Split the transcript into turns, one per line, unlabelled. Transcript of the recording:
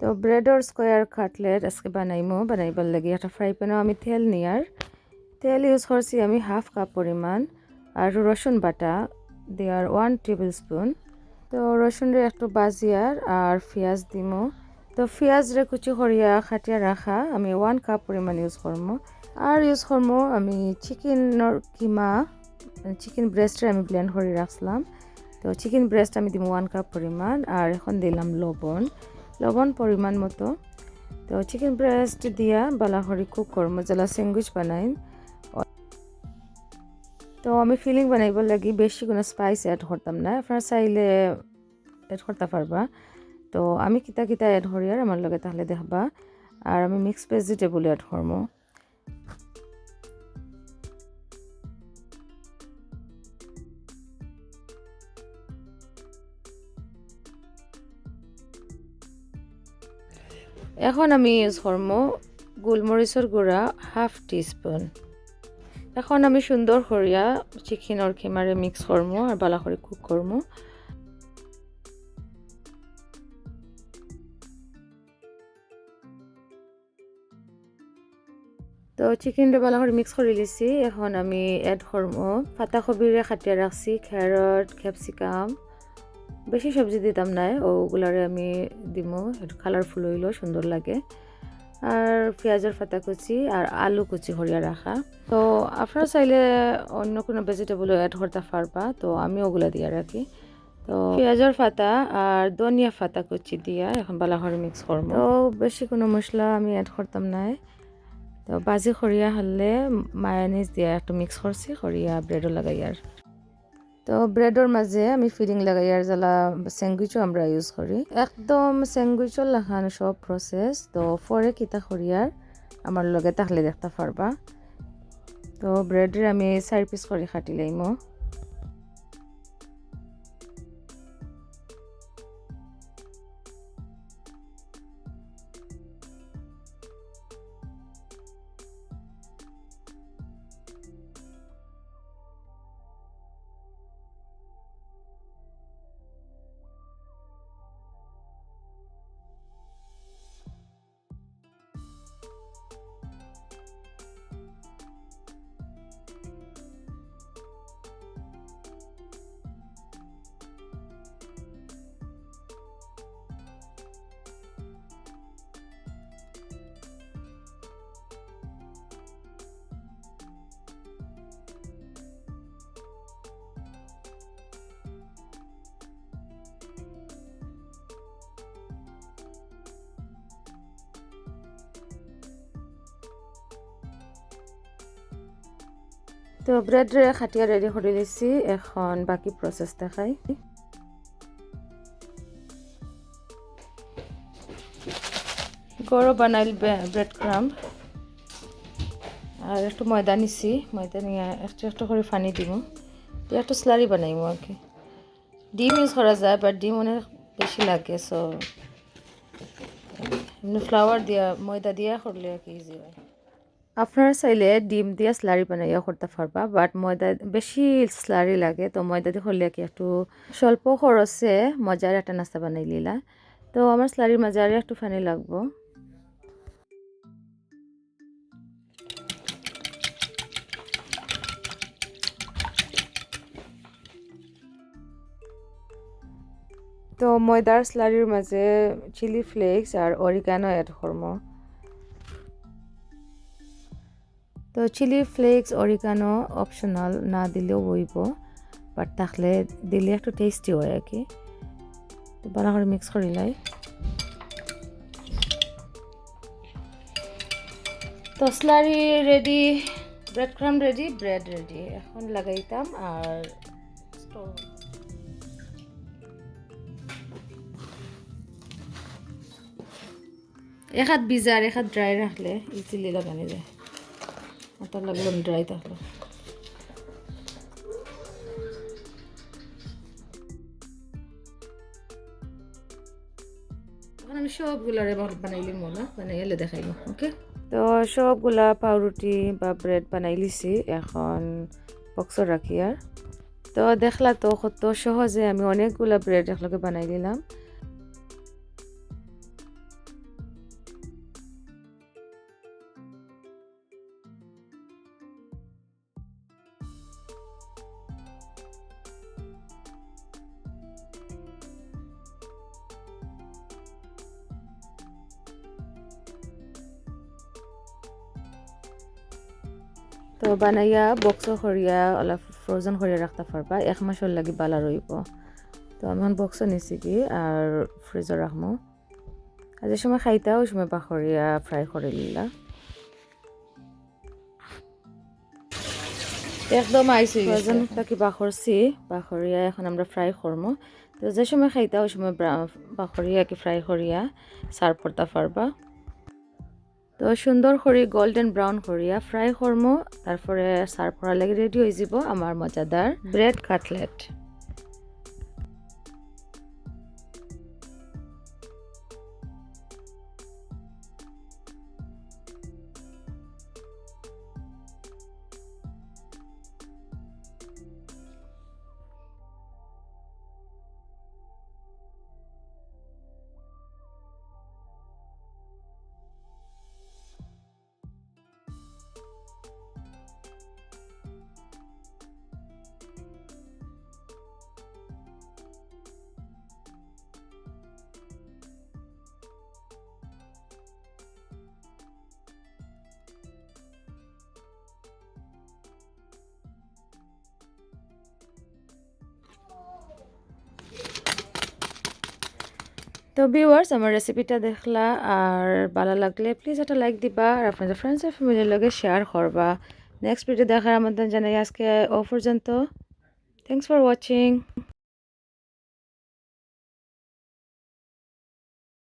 তো ব্রেডর square cutlet আজকে বানাইবার লাগে একটা ফ্রাই প্যানও আমি তেল ইউজ করছি আমি 1/2 কাপ পরিমাণ আর রসুন বাটা দেওয়ার 1 টেবিল স্পুন। তো রসুনরে একটু বাজিয়ার আর পেঁয়াজ দিমো। তো পেঁয়াজ রে কুচি করিয়া খাটিয়া রাখা আমি 1 কাপ পরিমাণ ইউজ করবো। আর ইউজ করবো আমি চিকেনের কিমা চিকেন ব্রেস্টরে আমি ব্লেন্ড করে রাখলাম। তো চিকেন ব্রেস্ট আমি দিব 1 কাপ পরিমাণ আর এখন দিলাম লবণ পরিমাণ মতো। তো চিকেন ব্রেস্ট দিয়া বালা করে কুক করবো যেলা স্যান্ডউইচ বানাই। তো আমি ফিলিং বানাইবার লাগি বেশি কোনো স্পাইস অ্যাড করতাম না, আপনারা চাইলে অ্যাড করতে পারবা। তো আমি কিতা অ্যাড করি আর আমার লগে তাহলে দেখবা। আর আমি মিক্স ভেজিটেবল অ্যাড করবো। এখন আমি ইউজ করবো গোলমরিচের গুঁড়া 1/2 টিস্পুন। এখন আমি সুন্দর করিয়া চিকেনের কিমারে মিক্স করবো আর বালা করে কুক করবো। তো চিকেনটা ভালো করে মিক্স করে লিছি। এখন আমি অ্যাড করবো পাতাকপিরে কাটিয়ে রাখছি, ক্যারট, ক্যাপসিকাম, বেশি সবজি দিতাম না, ওগুলারে আমি দিমো, একটু কালারফুল হইলো সুন্দর লাগে। আর পেঁয়াজের পাতা কুচি আর আলু কুচি করিয়া রাখা। তো আপনারা চাইলে অন্য কোনো ভেজিটেবলও অ্যাড করতে পারবা, তো আমি ওগুলা দিয়ে রাখি। তো পেঁয়াজের পাতা আর ধনিয়া পাতা কুচি দিয়া এখন ভালো করে মিক্স করবো। তো বেশি কোনো মশলা আমি অ্যাড করতাম না। তো বাজি খরিয়া হলে মায়োনিজ দিয়ে একটু মিক্স করছি খরিয়া ব্রেডও লাগাইয়ার। তো ব্রেডর মাঝে আমি ফিলিং লাগাইয়ার জ্বালা স্যান্ডউইচও আমরা ইউজ করি। একদম স্যান্ডউইচও লাগানো সব প্রসেস। তো পরে কিতা খরিয়ার আমার লগে তাহলে দেখতে পারবা। তো ব্রেডের আমি 4 পিস করে কাটি লাইমো। তো ব্রেড খাটিয়া রেডি করে দিয়েছি, এখন বাকি প্রসেস দেখাই। গরম বানাইল ব্রেড ক্রাম্ব আর একটু ময়দা নিছি, ময়দা নিয়ে একটু করে পানি দিব, দিয়ে একটু স্লারি বানাইব আর কি। ডিম ইউজ করা যায়, বাট ডিম অনেক বেশি লাগে, সো এমনি ফ্লাওয়ার দিয়া ময়দা দিয়া করলে আর কি ইজি হয়। আপনারা চাইলে ডিম দিয়ে স্লারি বানাইয়া করতে পারবা, বাট ময়দা বেশি স্লারি লাগে, তো ময়দা দিয়ে করলে কি একটু স্বল্প খরচে মজার একটা নাস্তা বানাই লিলা। তো আমার স্লারির মাঝে আর একটু পানি লাগবো। তো ময়দার স্লারির মাঝে চিলি ফ্লেক্স আর অরিগানো অ্যাড করবো। তো চিলি ফ্লেক্স অরিগানো অপশনাল, না দিলেও হইব, বাট থাকলে দিলে একটু টেস্টি হয় আর কি। তো ভালো করে মিক্স করে লাই। তো slurry ready, bread crumb ready, bread ready. এখন লাগাইতাম আর স্টোর। এক হাত ভিজা আর এক হাত ড্রাই রাখলে ইজিলি লাগানো যায়, মাথা লাগলো ড্রাই থাকলো। এখন আমি সবগুলারে বানাইলি মনে বানাইলে দেখাইব, ওকে। তো সবগুলা পাউরুটি বা ব্রেড বানাই লিছি, এখন বক্স রাখি। আর তো দেখলা তো কত সহজে আমি অনেকগুলা ব্রেড একলগে বানাই দিলাম। তো বানাইয়া বক্স করিয়া অলপ ফ্রোজেন করিয়া রাখতে পারবা 1 মাসের লাগি বালা রইব তো আমি বক্স নিছি কি আর ফ্রিজে রাখমু আর যে সময় খাইতা ওই সময় বাখরিয়া ফ্রাই করে লিলা একদম আইসি ফ্রোজেন কি বাখরিয়া এখন আমরা ফ্রাই করবো তো যে সময় খাইতা ওই সময় বাখরিয়া কি ফ্রাই করিয়া সার্ভ করতে পারবা তো সুন্দর করে গোল্ডেন ব্রাউন করিয়া ফ্রাই করবো তারপরে সার্ভ করার লাগি রেডি হয়ে যাব আমার মজাদার ব্রেড কাটলেট তো ভিউয়ার্স আমার রেসিপিটা দেখলা আর ভালো লাগলে প্লিজ একটা লাইক দিবা আর আপনাদের ফ্রেন্ডস আর ফ্যামিলির লগে শেয়ার করবা নেক্সট ভিডিও দেখার আমন্ত্রণ জানাই আজকে ও পর্যন্ত থ্যাঙ্কস ফর ওয়াচিং